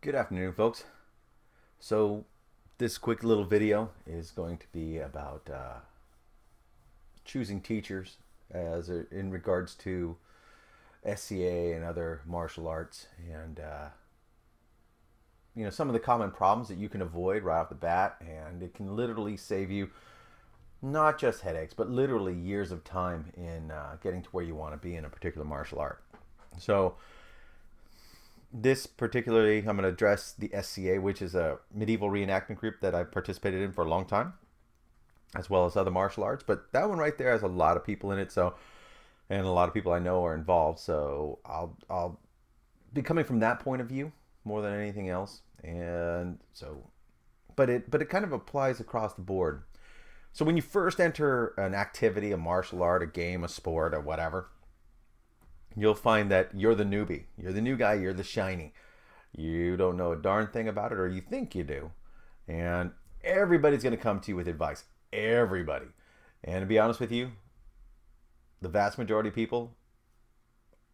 Good afternoon, folks. So, this quick little video is going to be about choosing teachers in regards to SCA and other martial arts, and some of the common problems that you can avoid right off the bat, and it can literally save you not just headaches, but literally years of time in getting to where you want to be in a particular martial art. So, this particularly, I'm going to address the SCA, which is a medieval reenactment group that I've participated in for a long time, as well as other martial arts. But that one right there has a lot of people in it, and a lot of people I know are involved. So I'll be coming from that point of view more than anything else. And so, but it kind of applies across the board. So when you first enter an activity, a martial art, a game, a sport, or whatever, you'll find that you're the newbie. You're the new guy. You're the shiny. You don't know a darn thing about it, or you think you do. And everybody's going to come to you with advice. Everybody. And to be honest with you, the vast majority of people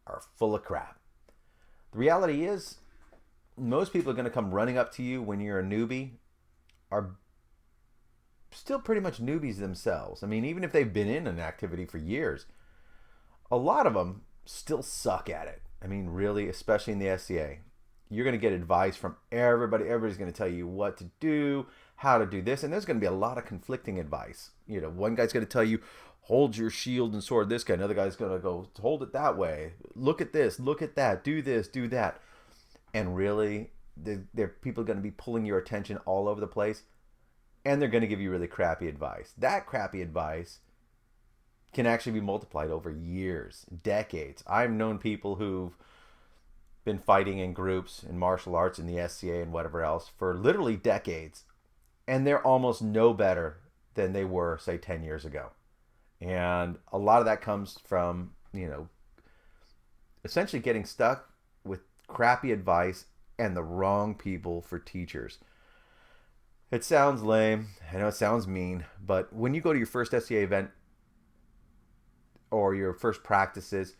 are full of crap. The reality is, most people are going to come running up to you when you're a newbie are still pretty much newbies themselves. I mean, even if they've been in an activity for years, a lot of them still suck at it. I mean, really, especially in the SCA. You're going to get advice from everybody. Everybody's going to tell you what to do, how to do this, and there's going to be a lot of conflicting advice. One guy's going to tell you, hold your shield and sword this guy. Another guy's going to go, hold it that way. Look at this, look at that, do this, do that. And really, people are going to be pulling your attention all over the place, and they're going to give you really crappy advice. That crappy advice can actually be multiplied over years, decades. I've known people who've been fighting in groups in martial arts in the SCA and whatever else for literally decades, and they're almost no better than they were, say, 10 years ago. And a lot of that comes from, essentially getting stuck with crappy advice and the wrong people for teachers. It sounds lame. I know it sounds mean, but when you go to your first SCA event, or your first practices,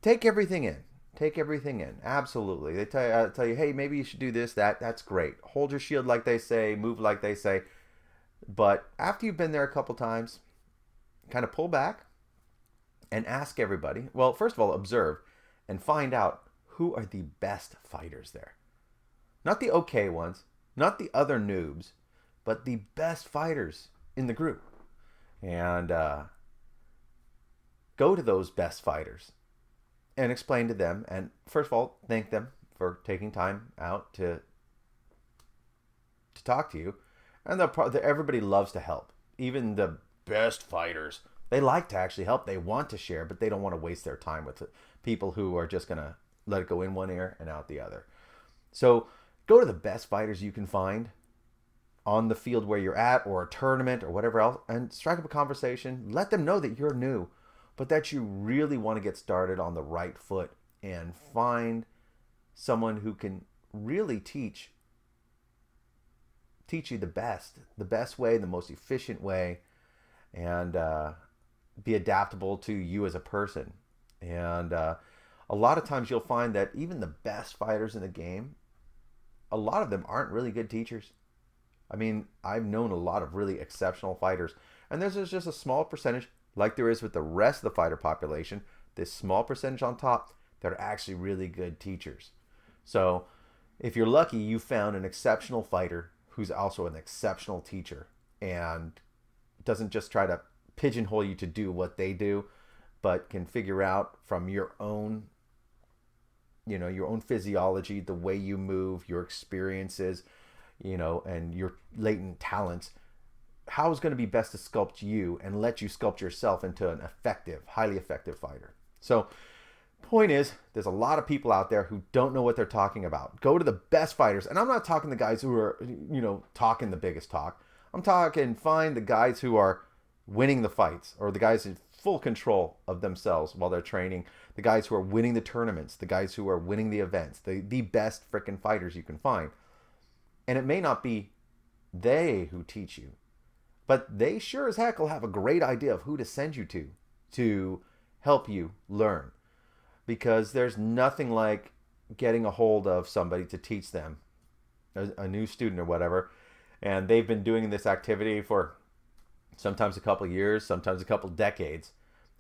take everything in. Take everything in. Absolutely. They tell you, hey, maybe you should do this, that. That's great. Hold your shield like they say, move like they say. But after you've been there a couple times, kind of pull back and ask everybody. Well, first of all, observe and find out who are the best fighters there. Not the okay ones, not the other noobs, but the best fighters in the group. And go to those best fighters and explain to them, and first of all, thank them for taking time out to talk to you. And everybody loves to help. Even the best fighters, they like to actually help. They want to share, but they don't want to waste their time with people who are just going to let it go in one ear and out the other. So go to the best fighters you can find on the field where you're at, or a tournament or whatever else, and strike up a conversation. Let them know that you're new, but that you really want to get started on the right foot and find someone who can really teach you the best way, the most efficient way, and be adaptable to you as a person. And a lot of times you'll find that even the best fighters in the game, a lot of them aren't really good teachers. I mean, I've known a lot of really exceptional fighters, and there's just a small percentage, like there is with the rest of the fighter population, this small percentage on top that are actually really good teachers. So if you're lucky, you found an exceptional fighter who's also an exceptional teacher and doesn't just try to pigeonhole you to do what they do, but can figure out from your own, your own physiology, the way you move, your experiences, and your latent talents, how is going to be best to sculpt you and let you sculpt yourself into an effective, highly effective fighter. So point is, there's a lot of people out there who don't know what they're talking about. Go to the best fighters. And I'm not talking the guys who are, talking the biggest talk. I'm talking find the guys who are winning the fights, or the guys in full control of themselves while they're training, the guys who are winning the tournaments, the guys who are winning the events, the best freaking fighters you can find. And it may not be they who teach you, but they sure as heck will have a great idea of who to send you to help you learn. Because there's nothing like getting a hold of somebody to teach them a new student or whatever, and they've been doing this activity for sometimes a couple of years, sometimes a couple of decades,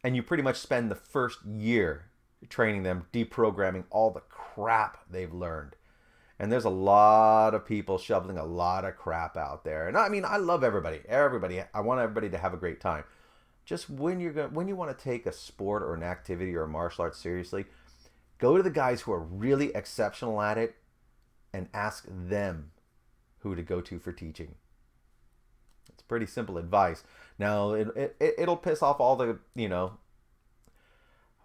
and you pretty much spend the first year training them, deprogramming all the crap they've learned. And there's a lot of people shoveling a lot of crap out there. And I mean, I love everybody. I want everybody to have a great time. Just when you want to take a sport or an activity or a martial art seriously, go to the guys who are really exceptional at it and ask them who to go to for teaching. It's pretty simple advice. Now, it'll piss off all the,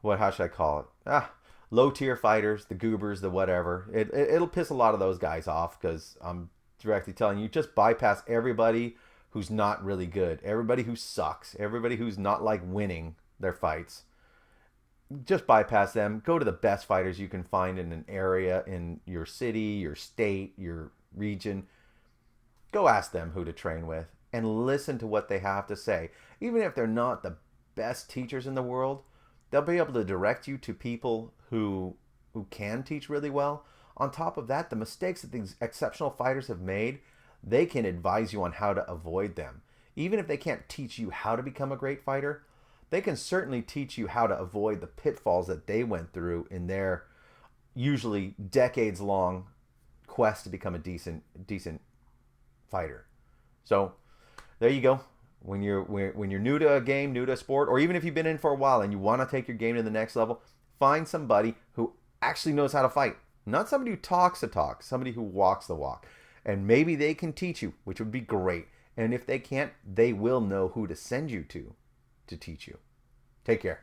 how should I call it? Low tier fighters, the goobers, the whatever. It'll piss a lot of those guys off because I'm directly telling you, just bypass everybody who's not really good, everybody who sucks, everybody who's not like winning their fights. Just bypass them. Go to the best fighters you can find in an area, in your city, your state, your region. Go ask them who to train with and listen to what they have to say. Even if they're not the best teachers in the world, they'll be able to direct you to people who can teach really well. On top of that, the mistakes that these exceptional fighters have made, they can advise you on how to avoid them. Even if they can't teach you how to become a great fighter, they can certainly teach you how to avoid the pitfalls that they went through in their usually decades-long quest to become a decent fighter. So there you go. When you're new to a game, new to a sport, or even if you've been in for a while and you want to take your game to the next level, find somebody who actually knows how to fight. Not somebody who talks the talk, somebody who walks the walk. And maybe they can teach you, which would be great. And if they can't, they will know who to send you to teach you. Take care.